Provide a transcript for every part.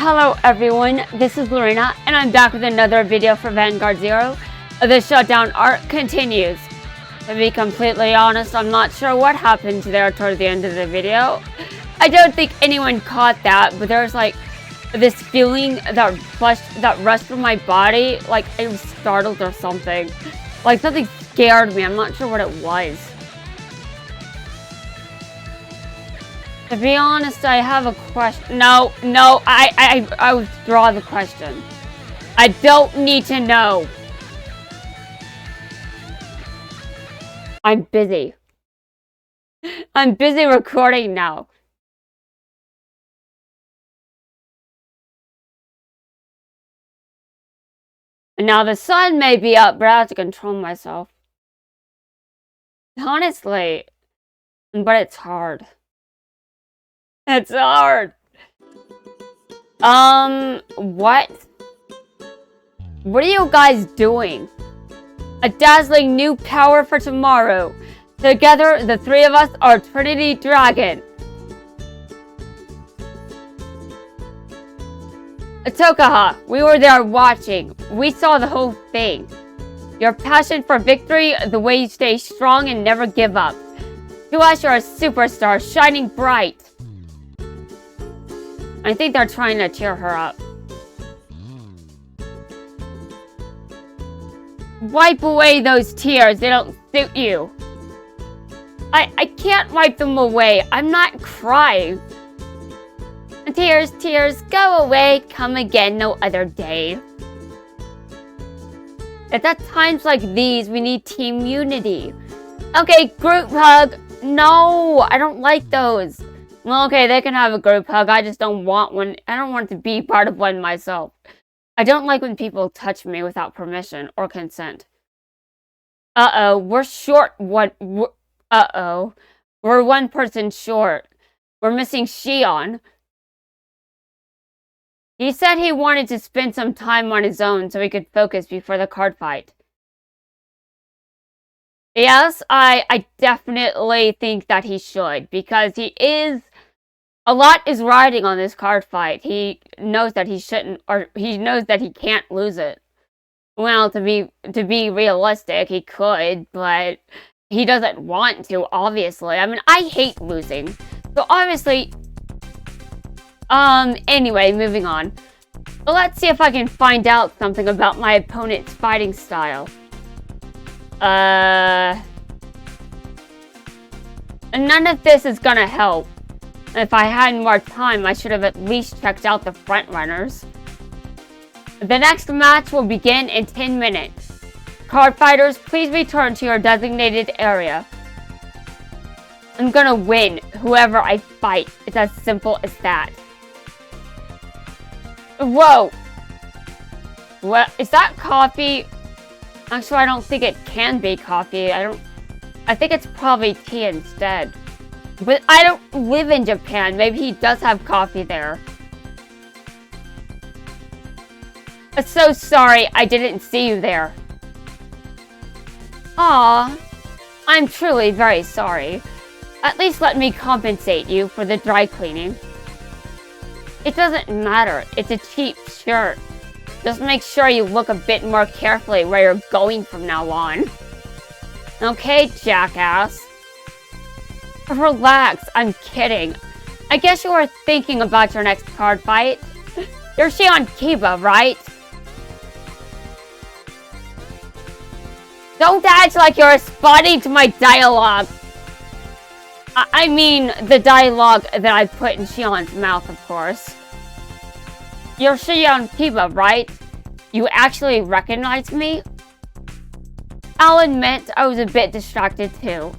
Hello everyone, this is Lorena, and I'm back with another video for Vanguard Zero. The shutdown arc continues. To be completely honest, I'm not sure what happened there toward the end of the video. I don't think anyone caught that, but there's like this feeling that rushed through my body, like I was startled or something. Like something scared me, I'm not sure what it was. To be honest, I have a question. No, I withdraw the question. I don't need to know. I'm busy. I'm busy recording now. Now the sun may be up, but I have to control myself. Honestly, but it's hard. It's hard. What? What are you guys doing? A dazzling new power for tomorrow. Together, the three of us are Trinity Dragon. Tokoha, we were there watching. We saw the whole thing. Your passion for victory, the way you stay strong and never give up. To us, you're a superstar, shining bright. I think they're trying to cheer her up. Wipe away those tears. They don't suit you. I can't wipe them away. I'm not crying. Tears, tears, go away. Come again no other day. It's at times like these we need team unity. Okay, group hug. No, I don't like those. Well, okay, they can have a group hug. I just don't want one. I don't want to be part of one myself. I don't like when people touch me without permission or consent. Uh-oh, we're short one. Uh-oh, we're one person short. We're missing Shion. He said he wanted to spend some time on his own so he could focus before the card fight. Yes, I definitely think that he should, because he is... A lot is riding on this card fight. He knows that he shouldn't, or he knows that he can't lose it. Well, to be realistic, he could, but he doesn't want to, obviously. I mean, I hate losing. So obviously, anyway, moving on. Let's see if I can find out something about my opponent's fighting style. None of this is gonna help. If I had more time, I should have at least checked out the frontrunners. The next match will begin in 10 minutes. Cardfighters, please return to your designated area. I'm gonna win whoever I fight. It's as simple as that. Whoa! What? Is that coffee? Actually, I don't think it can be coffee. I think it's probably tea instead. But I don't live in Japan. Maybe he does have coffee there. I'm so sorry I didn't see you there. Aw, I'm truly very sorry. At least let me compensate you for the dry cleaning. It doesn't matter. It's a cheap shirt. Just make sure you look a bit more carefully where you're going from now on. Okay, jackass. Relax, I'm kidding. I guess you were thinking about your next card fight. You're Shion Kiba, right? Don't act like you're responding to my dialogue. I mean, the dialogue that I put in Shion's mouth, of course. You're Shion Kiba, right? You actually recognize me? I'll admit I was a bit distracted too.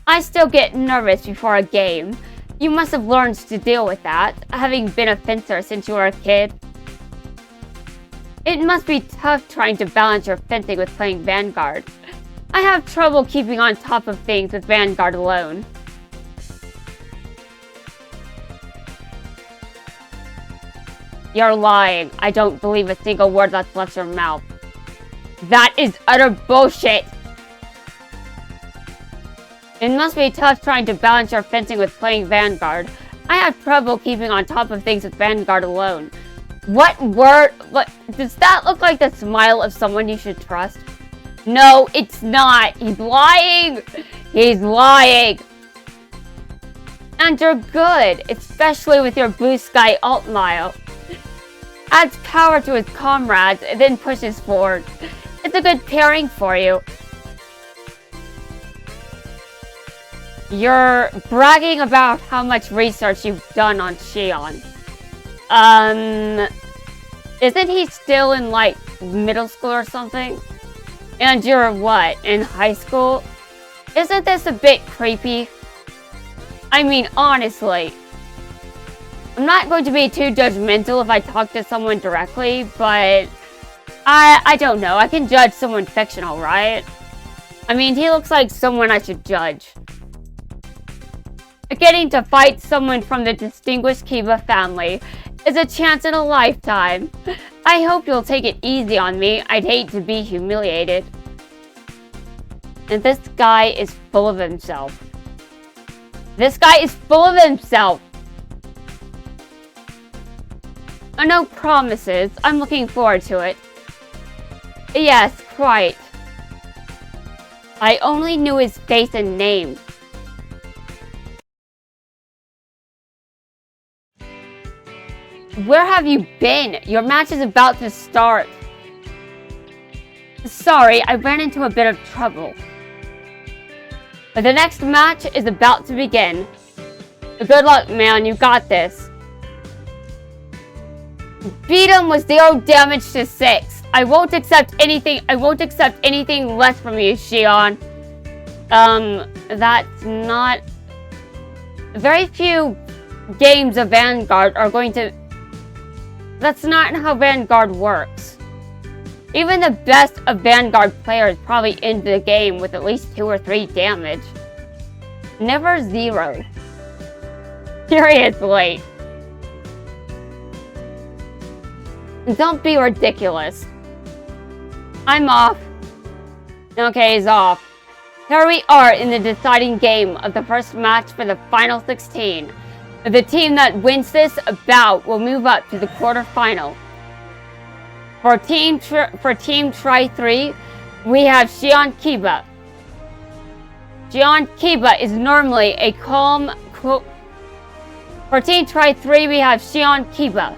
I still get nervous before a game. You must have learned to deal with that, having been a fencer since you were a kid. It must be tough trying to balance your fencing with playing Vanguard. I have trouble keeping on top of things with Vanguard alone. You're lying. I don't believe a single word that's left your mouth. That is utter bullshit! It must be tough trying to balance your fencing with playing Vanguard. I have trouble keeping on top of things with Vanguard alone. What does that look like the smile of someone you should trust? No, it's not. He's lying. He's lying. And you're good, especially with your blue sky alt mile. Adds power to his comrades and then pushes forward. It's a good pairing for you. You're bragging about how much research you've done on Shion. Isn't he still in, like, middle school or something? And you're what, in high school? Isn't this a bit creepy? I mean, honestly. I'm not going to be too judgmental if I talk to someone directly, but I don't know. I can judge someone fictional, right? I mean, he looks like someone I should judge. Getting to fight someone from the distinguished Kiba family is a chance in a lifetime. I hope you'll take it easy on me. I'd hate to be humiliated. And this guy is full of himself. This guy is full of himself. Oh, no promises. I'm looking forward to it. Yes, quite. I only knew his face and name. Where have you been? Your match is about to start. Sorry, I ran into a bit of trouble. But the next match is about to begin. Good luck, man. You got this. Beat him with 0 damage to 6. I won't accept anything less from you, Shion. That's not... Very few games of Vanguard are going to... That's not how Vanguard works. Even the best of Vanguard players probably end the game with at least 2 or 3 damage. Never 0. Seriously. Don't be ridiculous. I'm off. Okay, he's off. Here we are in the deciding game of the first match for the final 16. The team that wins this bout will move up to the quarterfinal. For Team Tri 3, we have Shion Kiba. Shion Kiba is normally a calm... For Team Tri 3, we have Shion Kiba.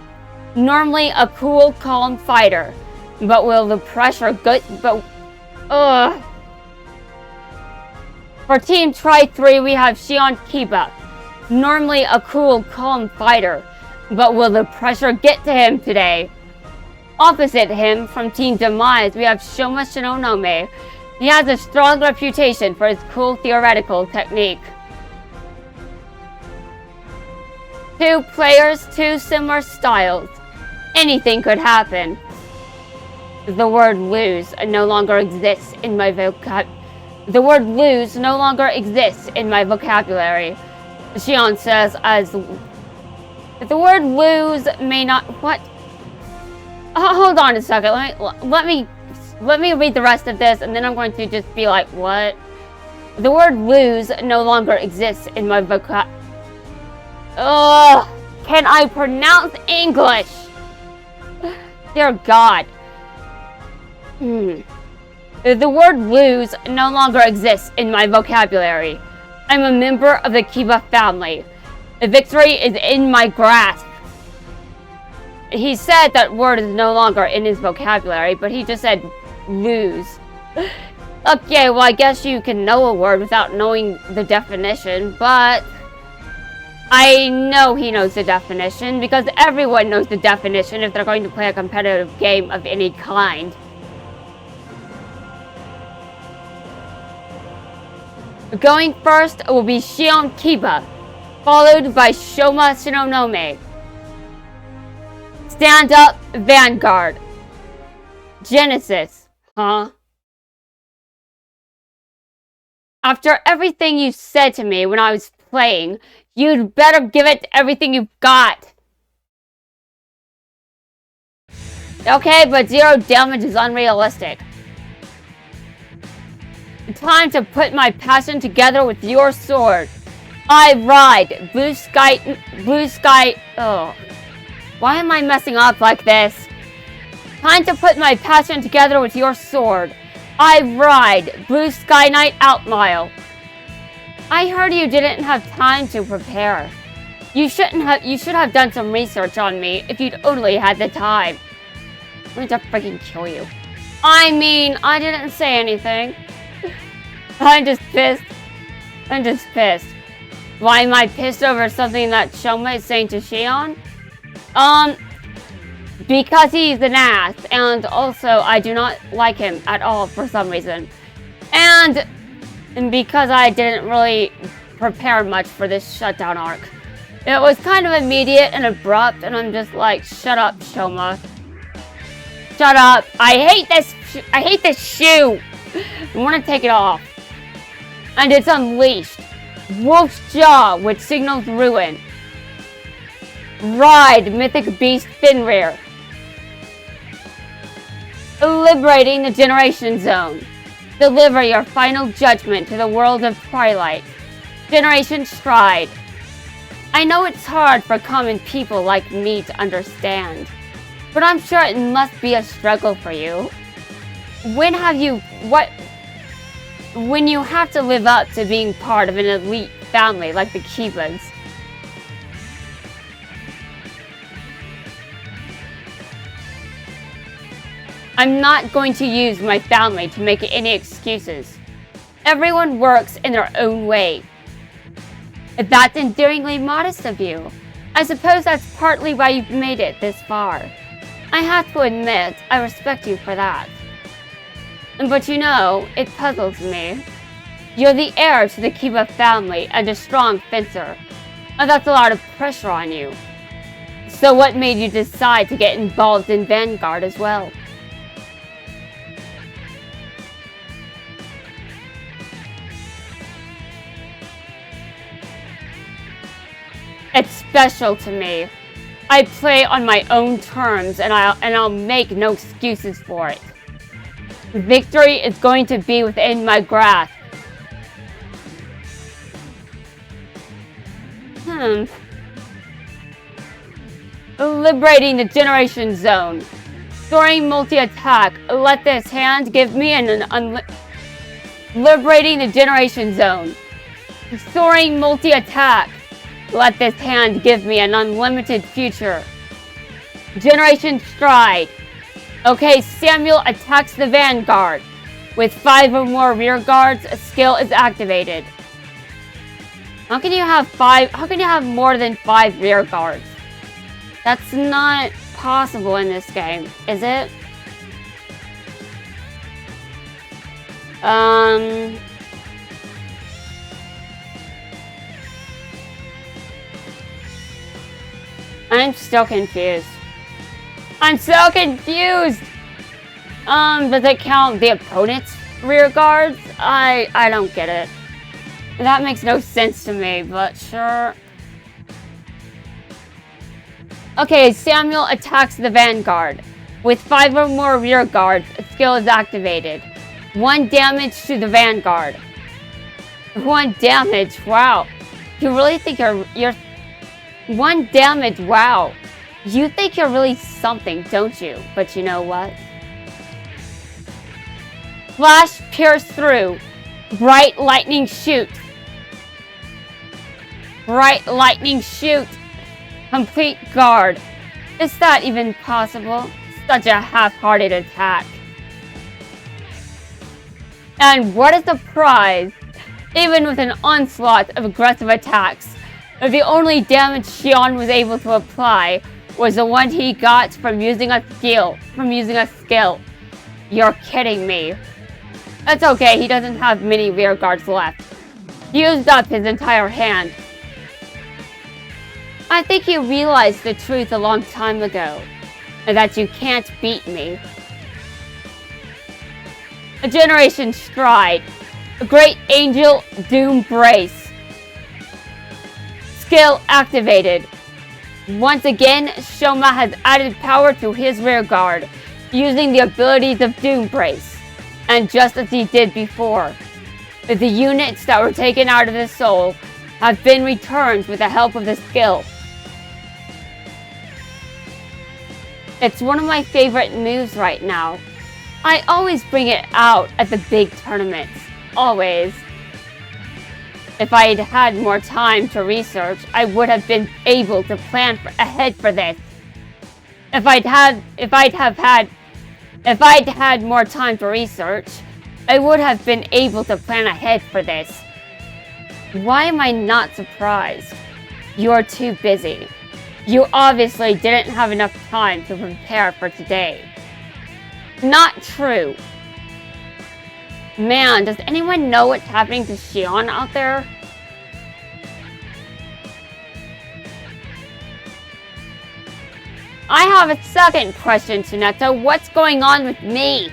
Normally a cool, calm fighter. But will the pressure get... For Team Tri 3, we have Shion Kiba. Normally a cool, calm fighter, but will the pressure get to him today? Opposite him, from Team Demise, we have Shouma Shinonome. He has a strong reputation for his cool theoretical technique. 2 players, 2 similar styles. Anything could happen. The word lose no longer exists in my The word lose no longer exists in my vocabulary. Shion says as the word lose may not... What? Hold on a second. Let me read the rest of this, and then I'm going to just be like, what? The word lose no longer exists in my vocab... Ugh! Can I pronounce English? Dear God. The word lose no longer exists in my vocabulary. I'm a member of the Kiba family. The victory is in my grasp. He said that word is no longer in his vocabulary, but he just said lose. Okay, well, I guess you can know a word without knowing the definition, but I know he knows the definition because everyone knows the definition if they're going to play a competitive game of any kind. Going first will be Shion Kiba, followed by Shouma Shinonome. Stand up, Vanguard. Genesis, huh? After everything you said to me when I was playing, you'd better give it everything you've got. Okay, but 0 damage is unrealistic. Time to put my passion together with your sword. I ride. Blue sky. Oh. Why am I messing up like this? Time to put my passion together with your sword. I ride. Blue sky night outmile. I heard you didn't have time to prepare. You should have done some research on me if you'd only had the time. I'm going to freaking kill you. I mean, I didn't say anything. I'm just pissed. Why am I pissed over something that Shouma is saying to Shion? Because he's an ass, and also I do not like him at all for some reason. And because I didn't really prepare much for this shutdown arc. It was kind of immediate and abrupt, and I'm just like, shut up, Shouma. Shut up. I hate this shoe. I want to take it off. And it's unleashed. Wolf's Jaw, which signals ruin. Ride, Mythic Beast Finrear. Liberating the Generation Zone. Deliver your final judgment to the world of Twilight. Generation Stride. I know it's hard for common people like me to understand, but I'm sure it must be a struggle for you. When you have to live up to being part of an elite family like the Kibas. I'm not going to use my family to make any excuses. Everyone works in their own way. That's endearingly modest of you. I suppose that's partly why you've made it this far. I have to admit, I respect you for that. But you know, it puzzles me. You're the heir to the Kiba family and a strong fencer. And that's a lot of pressure on you. So what made you decide to get involved in Vanguard as well? It's special to me. I play on my own terms, and I'll make no excuses for it. Victory is going to be within my grasp. Liberating the Generation Zone. Soaring multi-attack. Let this hand give me liberating the Generation Zone. Soaring multi-attack. Let this hand give me an unlimited future. Generation Stride. Okay, Samuel attacks the Vanguard. With 5 or more rear guards, a skill is activated. How can you have more than 5 rear guards? That's not possible in this game, is it? I'm still confused. Does it count the opponent's rear guards? I don't get it. That makes no sense to me, but sure. Okay, Samuel attacks the Vanguard. With 5 or more rear guards, a skill is activated. 1 damage to the Vanguard. 1 damage, wow. You really think you're 1 damage, wow. You think you're really something, don't you? But you know what? Flash pierce through. Bright lightning shoot. Bright lightning shoot. Complete guard. Is that even possible? Such a half-hearted attack. And what is the prize? Even with an onslaught of aggressive attacks, the only damage Shion was able to apply was the one he got from using a skill. You're kidding me. That's okay, he doesn't have many rear guards left. He used up his entire hand. I think you realized the truth a long time ago, that you can't beat me. A Generation Stride. A Great Angel Doom Brace. Skill activated. Once again, Shouma has added power to his rear guard, using the abilities of Doom Brace. And just as he did before, the units that were taken out of his soul have been returned with the help of the skill. It's one of my favorite moves right now. I always bring it out at the big tournaments. Always. If I'd had more time to research, I would have been able to plan ahead for this. If I'd had more time to research, I would have been able to plan ahead for this. Why am I not surprised? You're too busy. You obviously didn't have enough time to prepare for today. Not true. Man, does anyone know what's happening to Shion out there? I have a second question, Tsuneta. What's going on with me?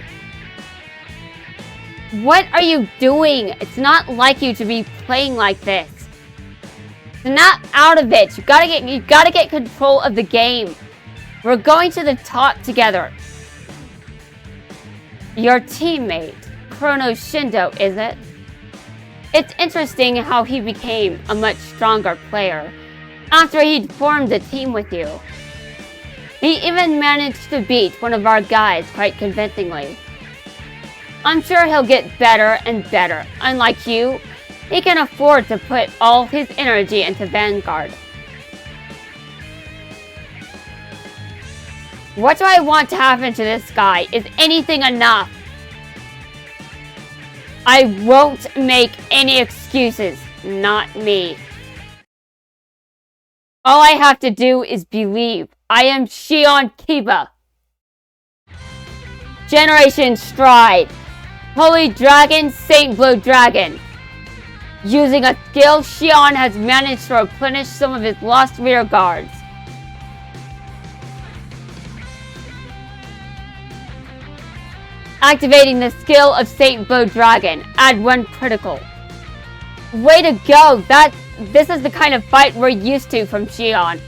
What are you doing? It's not like you to be playing like this. Snap out of it. You gotta get control of the game. We're going to the top together. Your teammate, Chrono Shindo, is it? It's interesting how he became a much stronger player after he'd formed a team with you. He even managed to beat one of our guys quite convincingly. I'm sure he'll get better and better. Unlike you, he can afford to put all his energy into Vanguard. What do I want to happen to this guy? Is anything enough? I won't make any excuses. Not me. All I have to do is believe. I am Shion Kiba. Generation Stride. Holy Dragon, Saint Blue Dragon. Using a skill, Shion has managed to replenish some of his lost rear guards. Activating the skill of Saint Blue Dragon. Add 1 critical. Way to go! This is the kind of fight we're used to from Shion.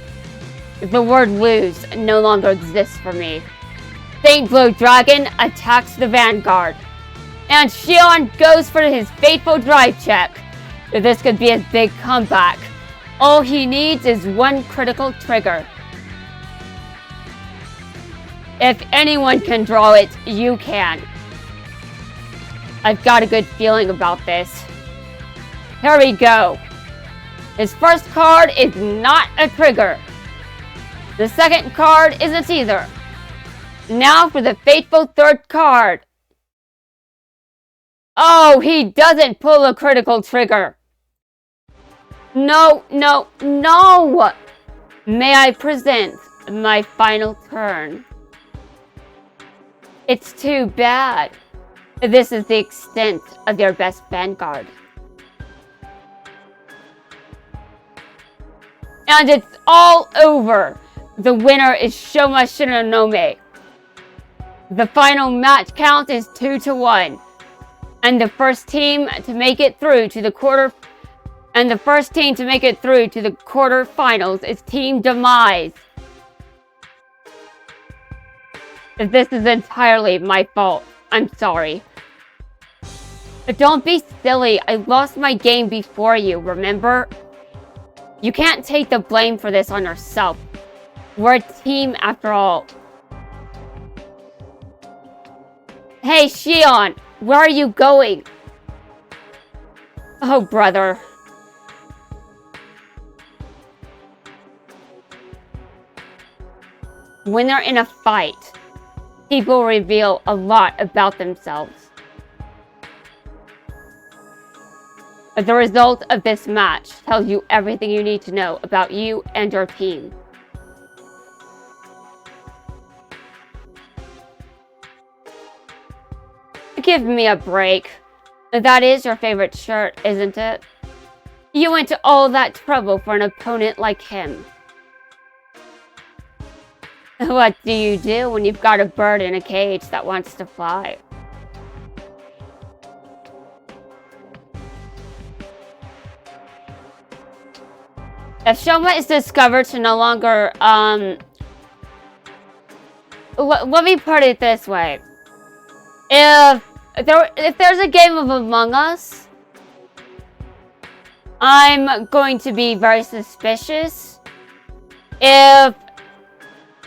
The word lose no longer exists for me. Saint Blue Dragon attacks the Vanguard. And Shion goes for his fateful drive check. This could be his big comeback. All he needs is 1 critical trigger. If anyone can draw it, you can. I've got a good feeling about this. Here we go. His first card is not a trigger. The second card isn't either. Now for the fateful third card. Oh, he doesn't pull a critical trigger. No, no, no! May I present my final turn? It's too bad. This is the extent of your best Vanguard. And it's all over. The winner is Shouma Shinonome. The final match count is 2-1. And the first team to make it through to the quarterfinals is Team Demise. This is entirely my fault. I'm sorry. But don't be silly. I lost my game before you, remember? You can't take the blame for this on yourself. We're a team after all. Hey, Shion! Where are you going? Oh, brother. When they're in a fight, people reveal a lot about themselves. The result of this match tells you everything you need to know about you and your team. Give me a break. That is your favorite shirt, isn't it? You went to all that trouble for an opponent like him. What do you do when you've got a bird in a cage that wants to fly? If Shouma is discovered to no longer, let me put it this way. If there's a game of Among Us, I'm going to be very suspicious if,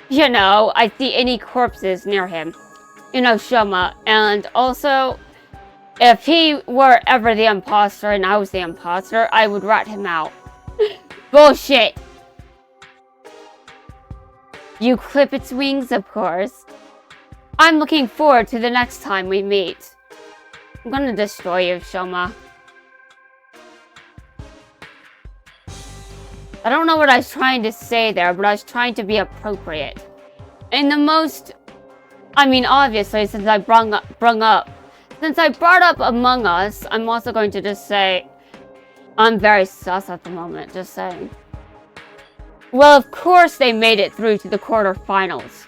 you know, I see any corpses near him. You know, Shouma. And also, if he were ever the imposter and I was the imposter, I would rat him out. Bullshit! You clip its wings, of course. I'm looking forward to the next time we meet. I'm gonna destroy you, Shouma. I don't know what I was trying to say there, but I was trying to be appropriate. In the most... I mean, obviously, since I brought up Among Us, I'm also going to just say... I'm very sus at the moment, just saying. Well, of course they made it through to the quarterfinals.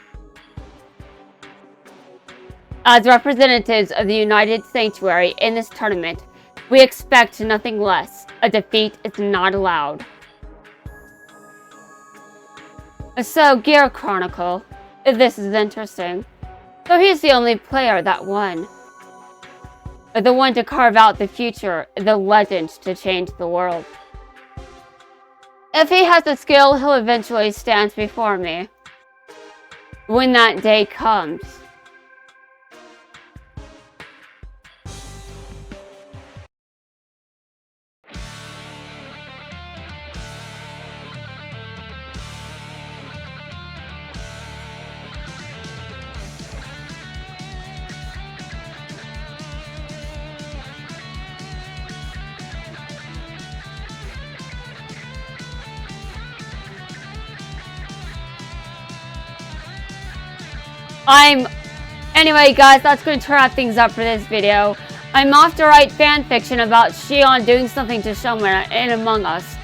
As representatives of the United Sanctuary in this tournament, we expect nothing less. A defeat is not allowed. So, Gear Chronicle, this is interesting. So he's the only player that won. The one to carve out the future, the legend to change the world. If he has the skill, he'll eventually stand before me. When that day comes. Anyway, guys, that's going to wrap things up for this video. I'm off to write fanfiction about Shion doing something to Shouma in Among Us.